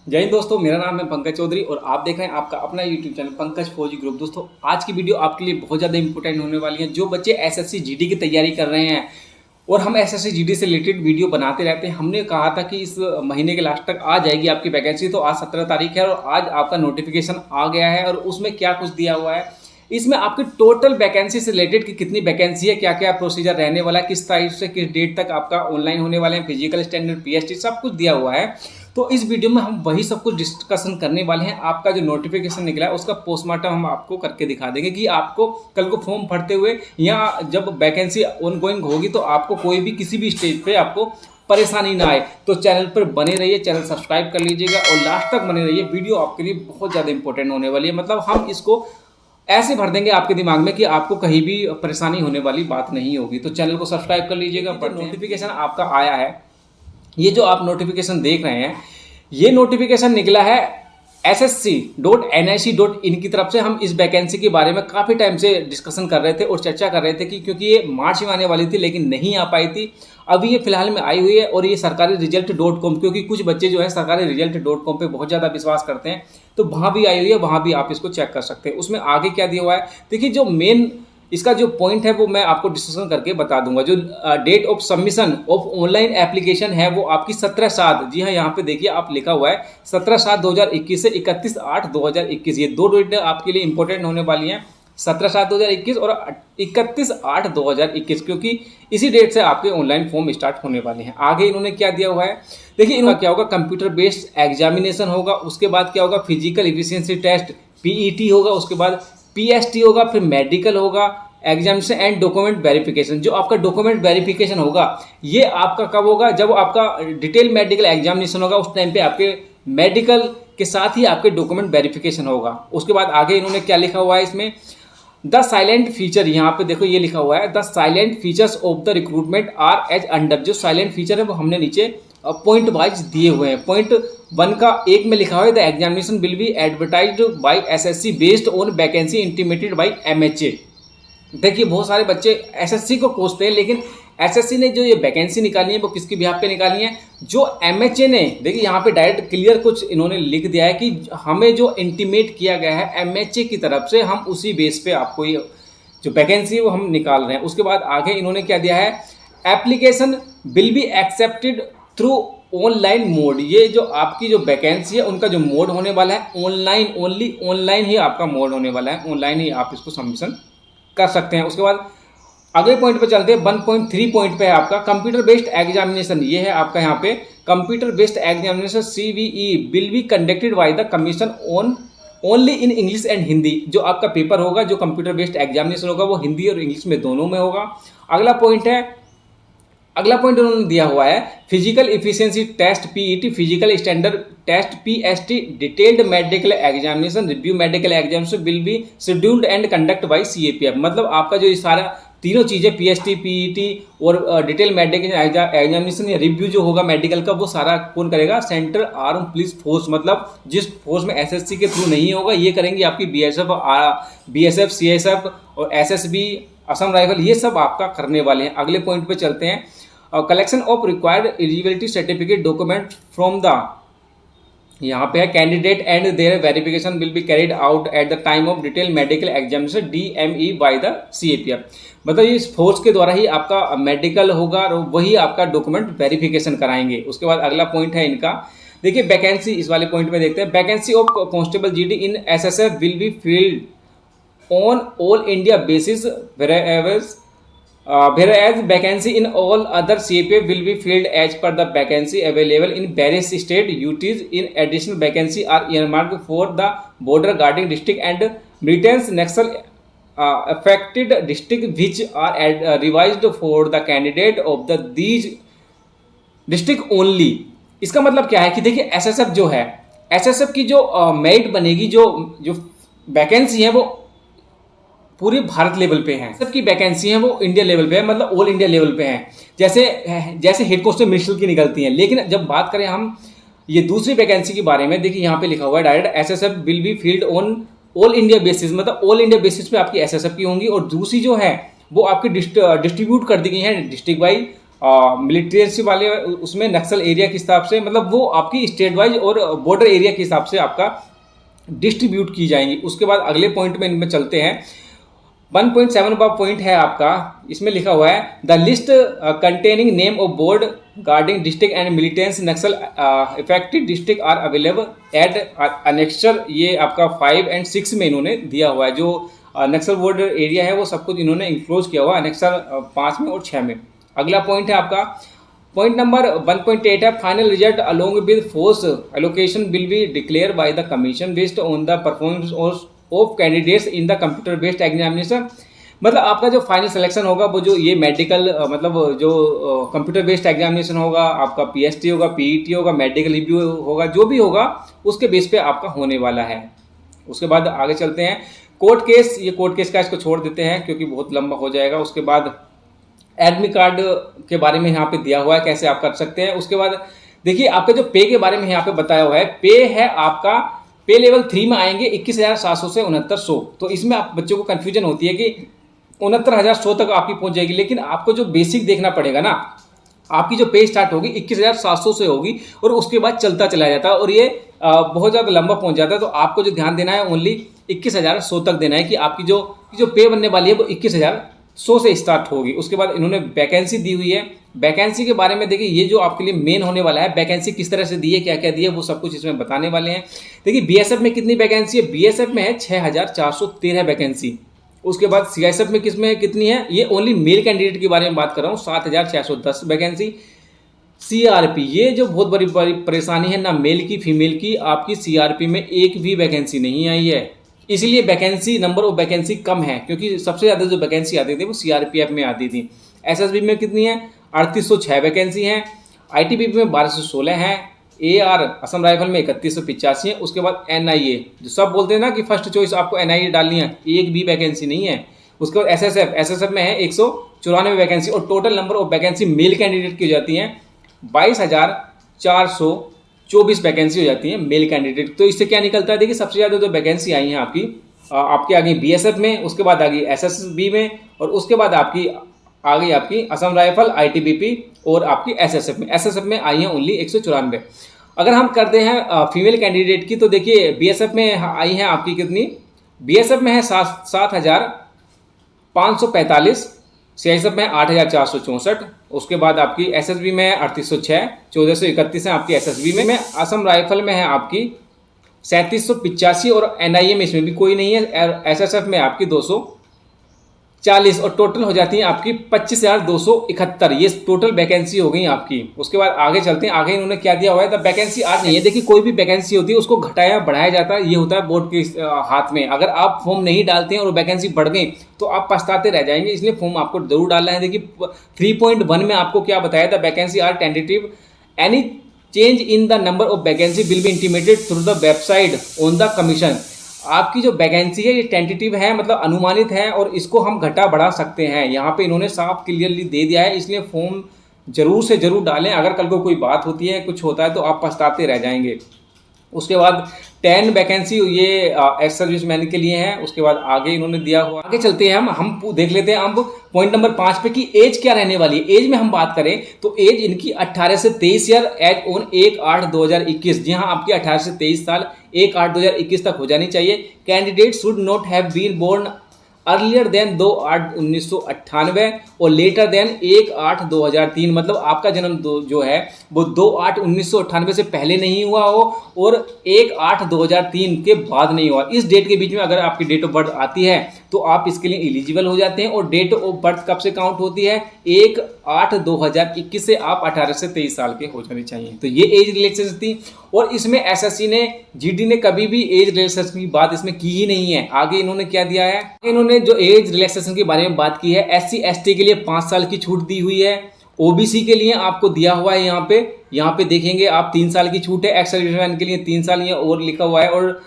जय हिंद दोस्तों, मेरा नाम है पंकज चौधरी और आप देख रहे हैं आपका अपना यूट्यूब चैनल पंकज फौजी ग्रुप। दोस्तों, आज की वीडियो आपके लिए बहुत ज़्यादा इंपॉर्टेंट होने वाली है। जो बच्चे एसएससी जीडी की तैयारी कर रहे हैं और हम एसएससी जीडी से रिलेटेड वीडियो बनाते रहते हैं, हमने कहा था कि इस महीने के लास्ट तक आ जाएगी आपकी वैकेंसी। तो आज 17 तारीख है और आज आपका नोटिफिकेशन आ गया है और उसमें क्या कुछ दिया हुआ है, इसमें आपकी टोटल वैकेंसी से रिलेटेड कि कितनी वैकेंसी है, क्या क्या प्रोसीजर रहने वाला है, किस तारीख से किस डेट तक आपका ऑनलाइन होने वाले हैं, फिजिकल स्टैंडर्ड, पीएसटी, सब कुछ दिया हुआ है। तो इस वीडियो में हम वही सब कुछ डिस्कशन करने वाले हैं। आपका जो नोटिफिकेशन निकला है उसका पोस्टमार्टम हम आपको करके दिखा देंगे कि आपको कल को फॉर्म भरते हुए या जब वैकेंसी ऑनगोइंग होगी तो आपको कोई भी किसी भी स्टेज पे आपको परेशानी ना आए। तो चैनल पर बने रहिए, चैनल सब्सक्राइब कर लीजिएगा और लास्ट तक बने रहिए। वीडियो आपके लिए बहुत ज़्यादा इंपॉर्टेंट होने वाली है। मतलब हम इसको ऐसे भर देंगे आपके दिमाग में कि आपको कहीं भी परेशानी होने वाली बात नहीं होगी। तो चैनल को सब्सक्राइब कर लीजिएगा। बट नोटिफिकेशन आपका आया है, ये जो आप नोटिफिकेशन देख रहे हैं, ये नोटिफिकेशन निकला है ssc.nic.in की तरफ से। हम इस वैकेंसी के बारे में काफ़ी टाइम से डिस्कशन कर रहे थे और चर्चा कर रहे थे कि क्योंकि ये मार्च में आने वाली थी लेकिन नहीं आ पाई थी। अभी ये फिलहाल में आई हुई है और ये सरकारी रिजल्ट.com, क्योंकि कुछ बच्चे जो है सरकारी रिजल्ट.com पे बहुत ज़्यादा विश्वास करते हैं, तो वहाँ भी आई हुई है, वहाँ भी आप इसको चेक कर सकते हैं। उसमें आगे क्या दिया हुआ है देखिए, जो मेन इसका जो पॉइंट है वो मैं आपको डिस्कशन करके बता दूंगा। जो date of submission of online application है वो आपकी 17/7, जी हाँ यहाँ पे देखिए आप लिखा हुआ है 17/7/2021 से 31/8/2021। ये दो डेट आपके लिए इंपॉर्टेंट होने वाली हैं, 17/7/2021 और 31/8/2021, क्योंकि इसी डेट से आपके ऑनलाइन फॉर्म स्टार्ट होने वाले हैं। आगे इन्होंने क्या दिया हुआ है देखिए, इनका क्या होगा, कंप्यूटर बेस्ड एग्जामिनेशन होगा, उसके बाद क्या होगा, फिजिकल इफिशियंसी टेस्ट पीईटी होगा, उसके बाद पीएसटी होगा, फिर मेडिकल होगा, एग्जामिनेशन एंड डॉक्यूमेंट वेरिफिकेशन। जो आपका डॉक्यूमेंट वेरिफिकेशन होगा ये आपका कब होगा, जब आपका डिटेल मेडिकल एग्जामिनेशन होगा उस टाइम पे आपके मेडिकल के साथ ही आपके डॉक्यूमेंट वेरिफिकेशन होगा। उसके बाद आगे इन्होंने क्या लिखा हुआ है इसमें, द साइलेंट फीचर, यहाँ पे देखो ये लिखा हुआ है the salient features of the recruitment are as under. जो साइलेंट फीचर है वो हमने नीचे पॉइंट वाइज दिए हुए हैं। पॉइंट 1 का 1 में लिखा हुआ है the examination will be advertised by SSC based on vacancy intimated by MHA. देखिए बहुत सारे बच्चे एसएससी को कोसते हैं, लेकिन एसएससी ने जो ये वैकेंसी निकाली है वो किसके बिहाफ पे निकाली है, जो एमएचए ने, देखिए यहाँ पे डायरेक्ट क्लियर कुछ इन्होंने लिख दिया है कि हमें जो इंटीमेट किया गया है एमएचए की तरफ से, हम उसी बेस पे आपको ये जो वैकेंसी है वो हम निकाल रहे हैं। उसके बाद आगे इन्होंने क्या दिया है, application will be accepted through online mode. ये जो आपकी जो वैकेंसी है उनका जो मोड होने वाला है ऑनलाइन, ओनली ऑनलाइन ही आपका मोड होने वाला है, ऑनलाइन ही आप इसको सबमिशन कर सकते हैं। उसके बाद अगले पॉइंट पे चलते हैं, 1.3 पॉइंट पे है आपका कंप्यूटर बेस्ड एग्जामिनेशन। ये है आपका यहाँ पे computer based examination CBE will be conducted by the commission on only in English and Hindi. जो आपका पेपर होगा, जो कंप्यूटर बेस्ड एग्जामिनेशन होगा वो हिंदी और इंग्लिश में दोनों में होगा। अगला पॉइंट उन्होंने दिया हुआ है physical efficiency test PET, physical standard test PST, detailed medical examination, review medical examination will be scheduled and conduct by CAPF। मतलब आपका जो ये सारा तीनों चीज़ें पीएसटी, पीईटी और डिटेल मेडिकल एग्जामिनेशन या रिव्यू जो होगा मेडिकल का, वो सारा कौन करेगा, सेंट्रल आर्म पुलिस फोर्स। मतलब जिस फोर्स में एसएससी के थ्रू नहीं होगा ये करेंगी आपकी बीएसएफ, CSF और SSB, असम राइफल, ये सब आपका करने वाले हैं। अगले पॉइंट पे चलते हैं, collection of required eligibility certificate document from the, यहाँ पे है candidate and their verification will be carried out at the time of detail medical examination DME by the CAPF। मतलब इस फोर्स के द्वारा ही आपका मेडिकल होगा और वही आपका डॉक्यूमेंट वेरिफिकेशन कराएंगे। उसके बाद अगला पॉइंट है इनका, देखिए वैकेंसी, इस वाले पॉइंट में देखते हैं, vacancy of constable GD in SSF will be filled on all India basis, whereas vacancy in all other CAPF will be filled as per the vacancy available in various state UTs. In additional vacancy are earmarked for the border guarding district and militants Naxal affected district, which are revised for the candidate of the these district only। इसका मतलब क्या है कि देखिए SSF जो है, SSF की जो मेरिट बनेगी, जो वैकेंसी है वो पूरे भारत लेवल पे हैं, सबकी वैकेंसी है वो इंडिया लेवल पे है, मतलब ऑल इंडिया लेवल पे हैं, जैसे हेड कांस्टेबल मिनिस्टर की निकलती हैं। लेकिन जब बात करें हम ये दूसरी वैकेंसी के बारे में, देखिए यहाँ पे लिखा हुआ है direct SSF will be field on all India basis, मतलब ऑल इंडिया बेसिस पे आपकी SSF की होंगी। और दूसरी जो है वो आपकी डिस्ट्रीब्यूट कर दी गई है डिस्ट्रिक्ट वाइज मिलिट्रेंसी वाले उसमें नक्सल एरिया के हिसाब से, मतलब वो आपकी स्टेट वाइज और बॉर्डर एरिया के हिसाब से आपका डिस्ट्रीब्यूट की जाएंगी। उसके बाद अगले पॉइंट में इनमें चलते हैं। 1.7 का पॉइंट है आपका, इसमें लिखा हुआ है the list containing name of board guarding district and militants Naxal affected district are available at annexure. ये आपका 5 और 6 में इन्होंने दिया हुआ है। जो नक्सल बॉर्डर एरिया है वो सब कुछ इन्होंने इंक्लोज किया हुआ है अनेक्सर 5 में और 6 में। अगला पॉइंट है आपका पॉइंट नंबर 1.8 है final result along with force allocation will be declare by the commission based on the performance of candidates in the computer based examination. मतलब आपका जो फाइनल सिलेक्शन होगा वो जो ये मेडिकल मतलब जो कंप्यूटर बेस्ड एग्जामिनेशन होगा, आपका पीएसटी होगा, पीईटी होगा, मेडिकल रिव्यू होगा, जो भी होगा उसके बेस पे आपका होने वाला है। उसके बाद आगे चलते हैं कोर्ट केस। ये कोर्ट केस का इसको छोड़ देते हैं क्योंकि बहुत लंबा हो जाएगा। उसके बाद एडमिट कार्ड के बारे में यहाँ पे दिया हुआ है कैसे आप कर सकते हैं। उसके बाद देखिए आपका जो पे के बारे में यहाँ पे बताया हुआ है, पे है आपका पे लेवल 3 में आएंगे 21,700 से 6900। तो इसमें आप बच्चों को कंफ्यूजन होती है कि 69,100 तक आपकी पहुंच जाएगी, लेकिन आपको जो बेसिक देखना पड़ेगा ना, आपकी जो पे स्टार्ट होगी 21,700 से होगी और उसके बाद चलता चला जाता है और ये बहुत ज़्यादा लंबा पहुंच जाता है। तो आपको जो ध्यान देना है ओनली 21,100 तक देना है कि आपकी जो पे बनने वाली है वो 21,100 से स्टार्ट होगी। उसके बाद इन्होंने वैकेंसी दी हुई है। वैकेंसी के बारे में देखिए ये जो आपके लिए मेन होने वाला है, वैकेंसी किस तरह से दी है, क्या क्या दी है, वो सब कुछ इसमें बताने वाले हैं। देखिए बीएसएफ में कितनी वैकेंसी है, बीएसएफ में है 6,413 वैकेंसी। उसके बाद सीआईएसएफ में किसमें कितनी है, ये ओनली मेल कैंडिडेट के बारे में बात कर रहा हूँ, 7,610 वैकेंसी। सीआरपी ये जो बहुत बड़ी परेशानी है ना मेल की फीमेल की, आपकी सीआरपी में एक भी वैकेंसी नहीं आई है, इसलिए वैकेंसी नंबर ऑफ वैकेंसी कम है क्योंकि सबसे ज़्यादा जो वैकेंसी आती थी वो सीआरपीएफ में आती थी। एसएसबी में कितनी है, 3806 वैकेंसी हैं। आईटीबीपी में 1216 हैं। एआर असम राइफल में 3185 है। उसके बाद एनआईए जो सब बोलते हैं ना कि फर्स्ट चॉइस आपको एनआईए डालनी है, एक भी वैकेंसी नहीं है। उसके बाद एसएसएफ में है 194 वैकेंसी और total number of vacancy male candidate की हो जाती हैं 22,424 वैकेंसी हो जाती है मेल कैंडिडेट। तो इससे क्या निकलता है, देखिए सबसे ज़्यादा जो वैकेंसी आई हैं आपकी आ गई बीएसएफ में, उसके बाद आ गई एसएसबी में और उसके बाद आपकी आ गई आपकी असम राइफल, आईटीबीपी और आपकी एसएसएफ में आई हैं ओनली 194। अगर हम करते हैं फीमेल कैंडिडेट की तो देखिए बीएसएफ में आई हैं आपकी कितनी, बीएसएफ में है 7,545, सीआईएसएफ में 8,464। उसके बाद आपकी एसएसबी में है 3806, 1431 है आपकी एसएसबी में असम राइफल में है आपकी 3785 और एनआईए में इसमें भी कोई नहीं है। एसएसएफ में आपकी 240 और टोटल हो जाती है आपकी 25,271। ये टोटल वैकेंसी हो गई आपकी। उसके बाद आगे चलते हैं, आगे इन्होंने क्या दिया हुआ है, द वैकेंसी आज नहीं है। देखिए कोई भी वैकेंसी होती है उसको घटाया बढ़ाया जाता है, ये होता है बोर्ड के हाथ में। अगर आप फॉर्म नहीं डालते हैं और वैकेंसी बढ़ गई तो आप पछताते रह जाएंगे, इसलिए फॉर्म आपको जरूर डालना है। देखिए 3.1 में आपको क्या बताया था, vacancy are tentative, any change in the number of vacancy will be intimated through the website on the commission. आपकी जो वैकेंसी है ये टेंटेटिव है, मतलब अनुमानित है और इसको हम घटा बढ़ा सकते हैं। यहाँ पे इन्होंने साफ क्लियरली दे दिया है, इसलिए फॉर्म जरूर से जरूर डालें। अगर कल को कोई बात होती है, कुछ होता है तो आप पछताते रह जाएंगे। उसके बाद 10 वैकेंसी ये एक्स सर्विस मैन के लिए है। उसके बाद आगे इन्होंने दिया हुआ, आगे चलते हैं हम देख लेते हैं अब पॉइंट नंबर 5 पे कि एज क्या रहने वाली है। एज में हम बात करें तो एज इनकी 18 से 23 ईयर एज ऑन 1/8/2021। जी हाँ, आपकी 18 से 23 साल 1/8/2021 तक हो जानी चाहिए। Candidate should not have been born earlier than 2/8/1998 और लेटर देन 1/8/2003। मतलब आपका जन्म जो है वो 2/8/1998 से पहले नहीं हुआ हो और 1/8/2003 के बाद नहीं हुआ। इस डेट के बीच में अगर आपकी डेट ऑफ बर्थ आती है तो आप इसके लिए एलिजिबल हो जाते हैं। और डेट ऑफ बर्थ कब से काउंट होती है, 1/8/2021 से आप 18 से 23 साल के हो जाने चाहिए। तो ये एज रिलैक्सेशन थी और इसमें एसएससी ने, जीडी ने कभी भी एज रिलैक्सेशन की बात इसमें की ही नहीं है। आगे इन्होंने क्या दिया है, इन्होंने जो एज रिलैक्सेशन के बारे में बात की है, एससी एसटी के लिए 5 साल की छूट दी हुई है। ओबीसी के लिए आपको दिया हुआ है यहाँ पे देखेंगे आप 3 साल की छूट है। एक्स सर्विसमैन के लिए 3 साल ये और लिखा हुआ है। और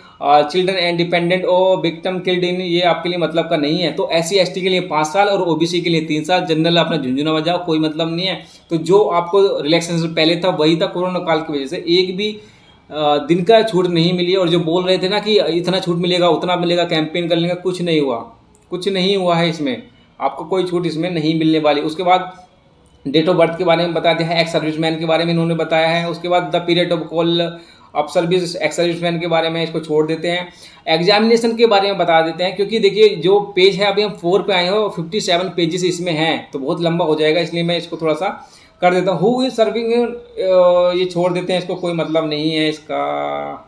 चिल्ड्रन एंड डिपेंडेंट और विक्टिम किल्ड इन, ये आपके लिए मतलब का नहीं है। तो एससी एसटी के लिए 5 साल और ओबीसी के लिए 3 साल। जनरल अपना झुंझुना बजाओ, कोई मतलब नहीं है। तो जो आपको रिलैक्सेशन पहले था वही था, कोरोना काल की वजह से एक भी दिन का छूट नहीं मिली। और जो बोल रहे थे ना कि इतना छूट मिलेगा उतना मिलेगा, कैंपेन कर लेंगे, कुछ नहीं हुआ, कुछ नहीं हुआ है। इसमें आपको कोई छूट इसमें नहीं मिलने वाली। उसके बाद डेट ऑफ बर्थ के बारे में बता दिया है, एक्स सर्विसमैन के बारे में इन्होंने बताया है। उसके बाद the period of call of service ex serviceman के बारे में इसको छोड़ देते हैं। एग्जामिनेशन के बारे में बता देते हैं, क्योंकि देखिए जो पेज है अभी हम 4 पे आए हैं और 57 पेजेस इसमें हैं तो बहुत लंबा हो जाएगा, इसलिए मैं इसको थोड़ा सा कर देता हूँ। हु इज सर्विंग, ये छोड़ देते हैं, इसको कोई मतलब नहीं है इसका।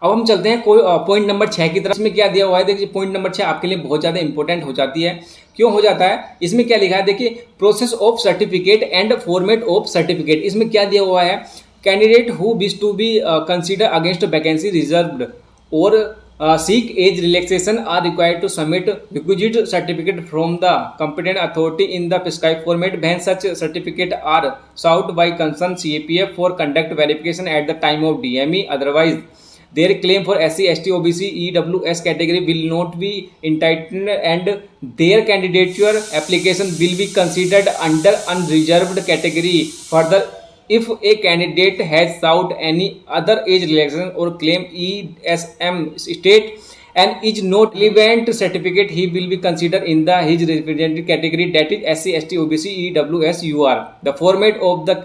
अब हम चलते हैं कोई पॉइंट नंबर 6 की तरफ। इसमें क्या दिया हुआ है देखिए, पॉइंट नंबर 6 आपके लिए बहुत ज़्यादा इंपॉर्टेंट हो जाती है। क्यों हो जाता है, इसमें क्या लिखा है देखिए, process of certificate and format of certificate. इसमें क्या दिया हुआ है, candidate who wish to be consider against vacancy reserved और seek age relaxation are required to submit requisite certificate from the competent authority in the prescribed format when such certificate are sought by concerned CAPF for conduct verification at the time of DME. Otherwise, their claim for SC, ST, OBC, EWS category will not be entitled and their candidature application will be considered under unreserved category. Further, if a candidate has sought any other age relaxation or claim ESM state and is not relevant certificate, he will be considered in the his representative category, that is SC, ST, OBC, EWS, UR. The format of the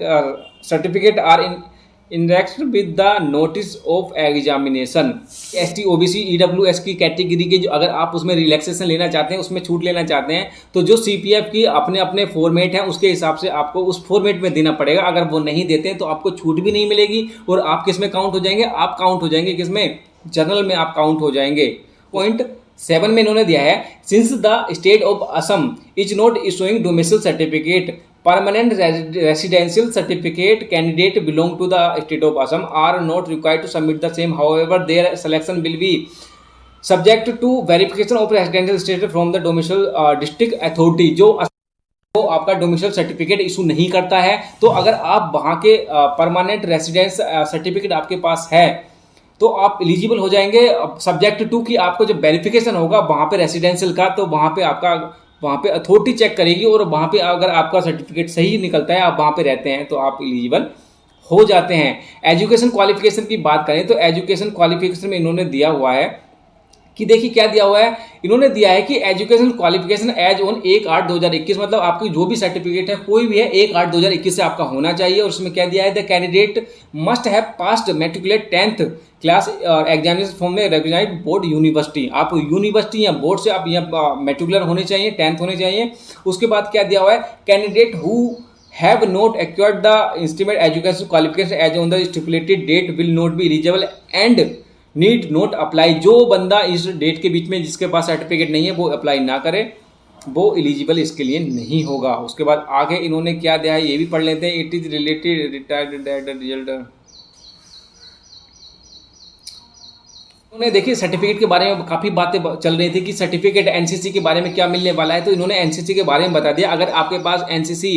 certificate are indexed with the notice of examination. ST, OBC, EWS की category के जो अगर आप उसमें relaxation लेना चाहते हैं, उसमें छूट लेना चाहते हैं, तो जो CPF की अपने अपने फॉर्मेट हैं उसके हिसाब से आपको उस फॉर्मेट में देना पड़ेगा। अगर वो नहीं देते हैं तो आपको छूट भी नहीं मिलेगी और आप किस में काउंट हो जाएंगे, आप काउंट हो जाएंगे किसमें, जनरल में आप काउंट हो जाएंगे। पॉइंट 7 में इन्होंने दिया है, since the state of Assam is not issuing domicile certificate, permanent residential certificate, candidate belong to the state of Assam are not required to submit the same. However, their selection will be subject to verification of residential status from the domicile district authority. जो आपका domicile certificate issue नहीं करता है, तो अगर आप वहाँ के परमानेंट रेसिडेंस सर्टिफिकेट आपके पास है तो आप एलिजिबल हो जाएंगे, सब्जेक्ट टू कि आपको जब वेरिफिकेशन होगा वहाँ पे रेसिडेंशियल का, तो वहाँ पे आपका वहाँ पे अथॉरिटी चेक करेगी और वहाँ पे अगर आपका सर्टिफिकेट सही निकलता है, आप वहाँ पे रहते हैं, तो आप एलिजिबल हो जाते हैं। एजुकेशन क्वालिफिकेशन की बात करें तो एजुकेशन क्वालिफिकेशन में इन्होंने दिया हुआ है कि देखिए क्या दिया हुआ है, इन्होंने दिया है कि एजुकेशन क्वालिफिकेशन एज ऑन 1/8/2021, मतलब आपकी जो भी सर्टिफिकेट है कोई भी है 1/8/2021 से आपका होना चाहिए। और उसमें क्या दिया है, the candidate must have passed matriculate 10th class examination form में रिकॉग्नाइज्ड बोर्ड यूनिवर्सिटी। आप यूनिवर्सिटी या बोर्ड से आप यहाँ मैट्रिकुलर होने चाहिए, 10th होने चाहिए। उसके बाद क्या दिया हुआ है, candidate who have not acquired the intimate education qualification as on the stipulated date will not be eligible and need not apply. जो बंदा इस डेट के बीच में जिसके पास सर्टिफिकेट नहीं है वो अप्लाई ना करे, वो एलिजिबल इसके लिए नहीं होगा। उसके बाद आगे इन्होंने क्या दिया है ये भी पढ़ लेते हैं। It is related retired result. उन्होंने देखिए सर्टिफिकेट के बारे में काफ़ी बातें चल रही थी कि सर्टिफिकेट एनसीसी के बारे में क्या मिलने वाला है, तो इन्होंने एनसीसी के बारे में बता दिया। अगर आपके पास एनसीसी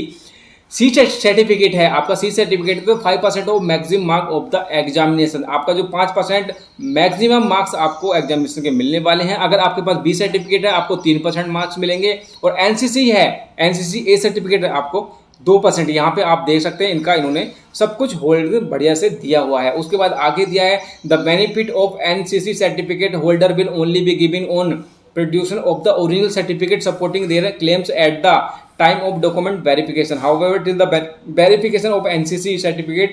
सी सर्टिफिकेट है, आपका सी सर्टिफिकेट पे 5% of maximum mark of the examination, आपका जो 5% मैक्सिमम मार्क्स आपको एग्जामिनेशन के मिलने वाले हैं। अगर आपके पास बी सर्टिफिकेट है आपको 3% मार्क्स मिलेंगे, और एनसीसी है, एनसीसी ए सर्टिफिकेट है आपको 2%। यहाँ पे आप देख सकते हैं इनका इन्होंने सब कुछ होल्डर बढ़िया से दिया हुआ है। उसके बाद आगे दिया है, the benefit of NCC certificate holder will only be given on production of the original certificate supporting there claims at the time of document verification. However, till the verification of NCC certificate,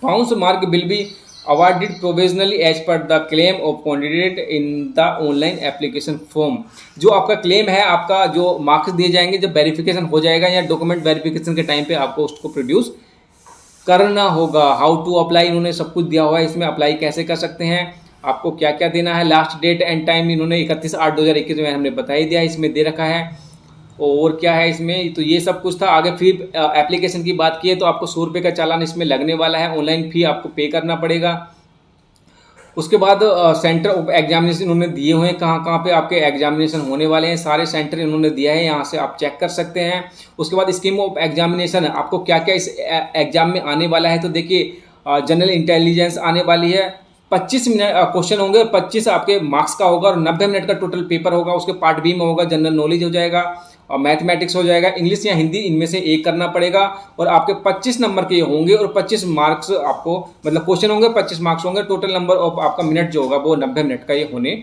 bounce mark will be awarded provisionally as per the claim of candidate in the online application form. जो आपका claim है, आपका जो marks दिए जाएंगे जब verification हो जाएगा या डॉक्यूमेंट वेरिफिकेशन के टाइम पे आपको उसको प्रोड्यूस करना होगा। हाउ टू अप्लाई इन्होंने सब कुछ दिया हुआ है, इसमें अप्लाई कैसे कर सकते हैं, आपको क्या क्या देना है। लास्ट डेट एंड टाइम इन्होंने 31/8/2021 में हमने बता ही दिया, इसमें दे रखा है। और क्या है इसमें, तो ये सब कुछ था। आगे फिर एप्लीकेशन की बात की है तो आपको 100 रुपये का चालान इसमें लगने वाला है, ऑनलाइन फी आपको पे करना पड़ेगा। उसके बाद सेंटर ऑफ एग्जामिनेशन इन्होंने दिए हुए हैं, कहाँ कहाँ पे आपके एग्जामिनेशन होने वाले हैं, सारे सेंटर इन्होंने दिया है, यहाँ से आप चेक कर सकते हैं। उसके बाद स्कीम ऑफ एग्जामिनेशन, आपको क्या क्या इस एग्जाम में आने वाला है, तो देखिए जनरल इंटेलिजेंस आने वाली है, 25 मिनट क्वेश्चन होंगे, 25 आपके मार्क्स का होगा और 90 मिनट का टोटल पेपर होगा। उसके पार्ट बी में होगा जनरल नॉलेज हो जाएगा, मैथमेटिक्स हो जाएगा, इंग्लिश या हिंदी, इनमें से एक करना पड़ेगा। और आपके 25 नंबर के होंगे और 25 मार्क्स आपको, मतलब क्वेश्चन होंगे 25 मार्क्स होंगे। टोटल नंबर ऑफ आपका मिनट जो होगा वो 90 मिनट का ये होने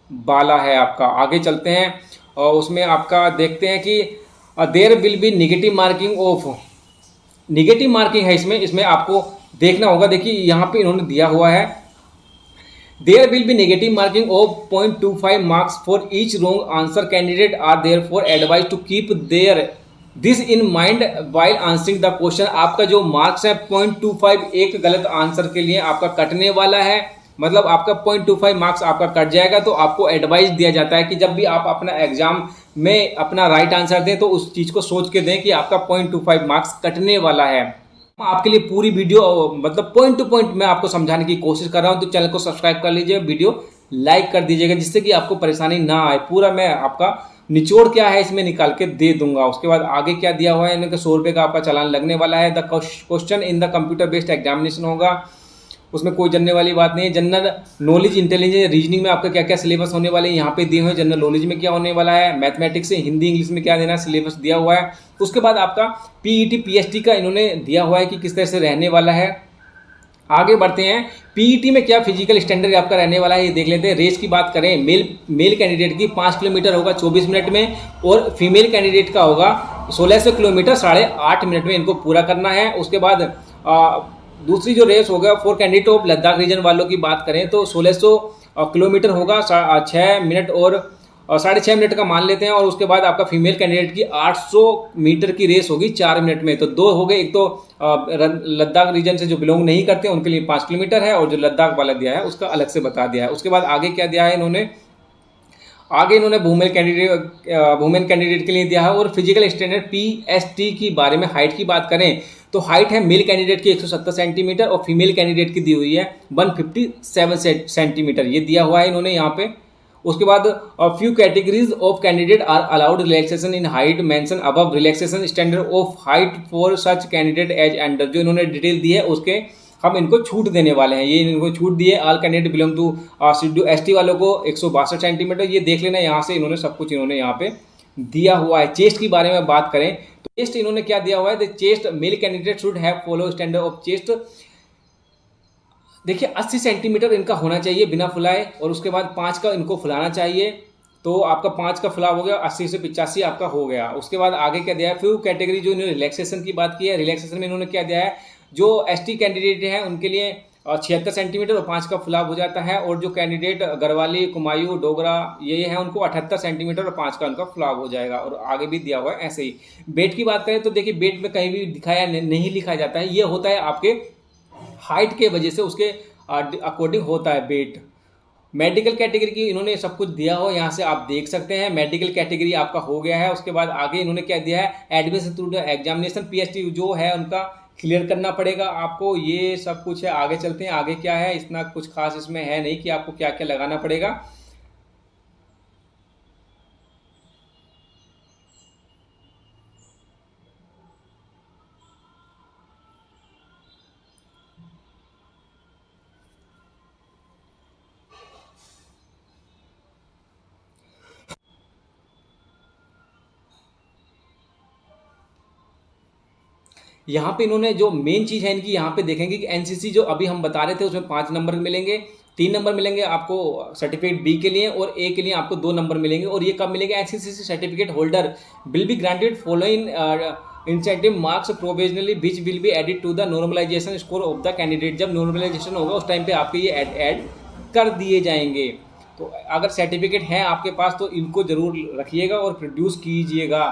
वाला है आपका। आगे चलते हैं और उसमें आपका देखते हैं कि there will be negative marking of, negative marking है इसमें, इसमें आपको देखना होगा। देखिए यहाँ पे इन्होंने दिया हुआ है, there will be negative marking of 0.25 marks for each wrong answer. Candidate are therefore advised to keep this in mind while answering the question. आपका जो मार्क्स है 0.25 एक गलत आंसर के लिए आपका कटने वाला है, मतलब आपका 0.25 मार्क्स आपका कट जाएगा। तो आपको एडवाइस दिया जाता है कि जब भी आप अपना एग्जाम में अपना राइट आंसर दें तो उस चीज़ को सोच के दें कि आपका 0.25 मार्क्स कटने वाला है। आपके लिए पूरी वीडियो मतलब पॉइंट टू पॉइंट मैं आपको समझाने की कोशिश कर रहा हूं, तो चैनल को सब्सक्राइब कर लीजिए, वीडियो लाइक कर दीजिएगा, जिससे कि आपको परेशानी ना आए। पूरा मैं आपका निचोड़ क्या है इसमें निकाल के दे दूंगा। उसके बाद आगे क्या दिया हुआ है, इनके 100 रुपये का आपका चालान लगने वाला है। The question in the computer based examination होगा, उसमें कोई जानने वाली बात नहीं है। जनरल नॉलेज, इंटेलिजेंस, रीजनिंग में आपका क्या क्या सिलेबस होने वाले हैं यहाँ पे दिए हुए हैं। जनरल नॉलेज में क्या होने वाला है, मैथमेटिक्स से हिंदी इंग्लिश में क्या देना है, सिलेबस दिया हुआ है। उसके बाद आपका पीईटी पीएसटी का इन्होंने दिया हुआ है कि किस तरह से रहने वाला है। आगे बढ़ते हैं, पीईटी में क्या फिजिकल स्टैंडर्ड आपका रहने वाला है ये देख लेते हैं। रेस की बात करें, मेल कैंडिडेट की 5 किलोमीटर होगा 24 मिनट में, और फीमेल कैंडिडेट का होगा 1600 किलोमीटर 8.5 मिनट में इनको पूरा करना है। उसके बाद दूसरी जो रेस होगा for candidate of Ladakh region वालों की बात करें तो 1600 किलोमीटर होगा 6 मिनट और 6.5 मिनट का मान लेते हैं। और उसके बाद आपका फीमेल कैंडिडेट की 800 मीटर की रेस होगी 4 मिनट में। तो दो हो गए, एक तो लद्दाख रीजन से जो बिलोंग नहीं करते उनके लिए 5 किलोमीटर है, और जो लद्दाख वाला दिया है उसका अलग से बता दिया है। उसके बाद आगे क्या दिया है इन्होंने, आगे इन्होंने वुमेन कैंडिडेट के लिए दिया है। और फिजिकल स्टैंडर्ड पीएसटी की बारे में हाइट की बात करें तो हाइट है मेल कैंडिडेट की 170 सेंटीमीटर और फीमेल कैंडिडेट की दी हुई है 157 सेंटीमीटर, ये दिया हुआ है इन्होंने यहाँ पे। उसके बाद few categories of candidate are allowed relaxation in height mention above, relaxation standard of height for such candidate as under, जो इन्होंने डिटेल दी है उसके हम इनको छूट देने वाले हैं। ये इनको छूट दी है। All candidate belong to schedule ST वालों को 162 सेंटीमीटर, ये देख लेना, यहाँ से इन्होंने सब कुछ इन्होंने यहाँ पे दिया हुआ है। चेस्ट की बारे में बात करें तो चेस्ट इन्होंने क्या दिया हुआ है, the chest male candidate should have follow standard of chest. देखिए 80 सेंटीमीटर इनका होना चाहिए बिना फुलाए, और उसके बाद 5 का इनको फुलाना चाहिए। तो आपका 5 का फुलाव हो गया, 80 से 85 आपका हो गया। उसके बाद आगे क्या दिया है, फ्यू कैटेगरी जो इन्होंने रिलैक्सेशन की बात की है, रिलैक्सेशन में इन्होंने क्या दिया है, जो एसटी कैंडिडेट हैं उनके लिए 76 सेंटीमीटर और 5 का फुलाव हो जाता है। और जो कैंडिडेट गढ़वाली, कुमायूं, डोगरा ये हैं उनको 78 सेंटीमीटर और 5 का उनका फुलाव हो जाएगा। और आगे भी दिया हुआ है ऐसे ही। वेट की बात करें तो देखिए वेट में कहीं भी दिखाया नहीं लिखा जाता है, ये होता है आपके हाइट के वजह से उसके अकॉर्डिंग होता है वेट। मेडिकल कैटेगरी की इन्होंने सब कुछ दिया हो, यहाँ से आप देख सकते हैं मेडिकल कैटेगरी आपका हो गया है। उसके बाद आगे इन्होंने क्या दिया है, एडमिशन थ्रू एग्जामिनेशन पीएसटी जो है उनका क्लियर करना पड़ेगा आपको, ये सब कुछ है। आगे चलते हैं, आगे क्या है, इतना कुछ खास इसमें है नहीं कि आपको क्या क्या लगाना पड़ेगा। यहाँ पे इन्होंने जो मेन चीज़ है इनकी यहाँ पे देखेंगे कि एनसीसी जो अभी हम बता रहे थे उसमें 5 नंबर मिलेंगे, 3 नंबर मिलेंगे आपको सर्टिफिकेट बी के लिए, और ए के लिए आपको 2 नंबर मिलेंगे। और ये कब मिलेंगे, NCC certificate holder will be granted following incentive marks provisionally which will be added to the normalisation score of the candidate. जब नॉर्मलाइजेशन होगा उस टाइम पे आपके ये ऐड कर दिए जाएंगे। तो अगर सर्टिफिकेट है आपके पास तो इनको जरूर रखिएगा और प्रोड्यूस कीजिएगा।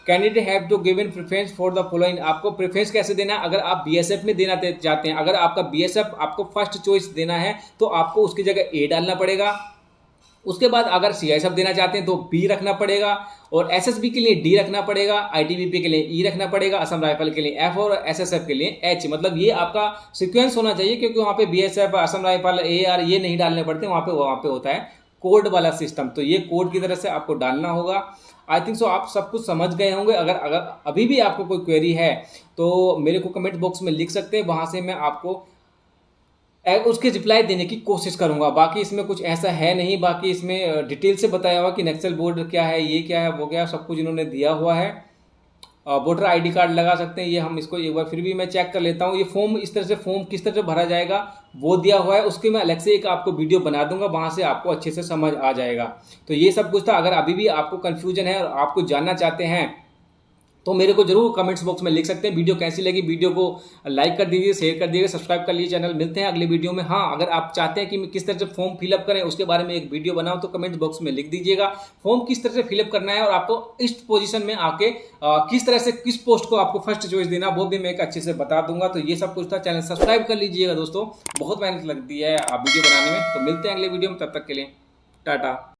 Candidate have to given preference for the following, आपको प्रेफरेंस कैसे देना है, अगर आप बीएसएफ में देना चाहते हैं, अगर आपका बीएसएफ आपको फर्स्ट चॉइस देना है तो आपको उसकी जगह ए डालना पड़ेगा। उसके बाद अगर सीआईएसएफ देना चाहते हैं तो बी रखना पड़ेगा, और एसएसबी के लिए डी रखना पड़ेगा, आईटीबीपी के लिए ई रखना पड़ेगा, असम राइफल के लिए एफ और एसएसएफ के लिए एच। मतलब ये आपका सीक्वेंस होना चाहिए, क्योंकि वहाँ पे बीएसएफ, असम राइफल, एआर ये नहीं डालने पड़ते, वहाँ पे होता है कोड वाला सिस्टम। तो ये कोड की तरह से आपको डालना होगा। आई थिंक सो आप सब कुछ समझ गए होंगे। अगर अभी भी आपको कोई क्वेरी है तो मेरे को कमेंट बॉक्स में लिख सकते हैं, वहाँ से मैं आपको उसके रिप्लाई देने की कोशिश करूंगा। बाकी इसमें कुछ ऐसा है नहीं, बाकी इसमें डिटेल से बताया हुआ कि नक्सल बोर्ड क्या है, ये क्या है, वो क्या है, सब कुछ इन्होंने दिया हुआ है। वोटर आईडी कार्ड लगा सकते हैं, ये हम इसको एक बार फिर भी मैं चेक कर लेता हूँ। ये फॉर्म इस तरह से, फॉर्म किस तरह से भरा जाएगा वो दिया हुआ है, उसके मैं अलग से एक आपको वीडियो बना दूंगा, वहां से आपको अच्छे से समझ आ जाएगा। तो ये सब कुछ था। अगर अभी भी आपको कन्फ्यूजन है और आपको जानना चाहते हैं तो मेरे को जरूर कमेंट्स बॉक्स में लिख सकते हैं। वीडियो कैसी लगी, वीडियो को लाइक कर दीजिए, शेयर कर दीजिए, सब्सक्राइब कर लीजिए चैनल। मिलते हैं अगले वीडियो में। हाँ, अगर आप चाहते हैं कि मैं किस तरह से फॉर्म फिलअप करें उसके बारे में एक वीडियो बनाऊं तो कमेंट बॉक्स में लिख दीजिएगा। फॉर्म किस तरह से फिलअप करना है और आपको इस पोजीशन में आके किस तरह से किस पोस्ट को आपको फर्स्ट चॉइस देना, वो भी मैं एक अच्छे से बता दूंगा। तो ये सब कुछ था। चैनल सब्सक्राइब कर लीजिएगा दोस्तों, बहुत मेहनत लगती है वीडियो बनाने में। तो मिलते हैं अगले वीडियो में, तब तक के लिए टाटा।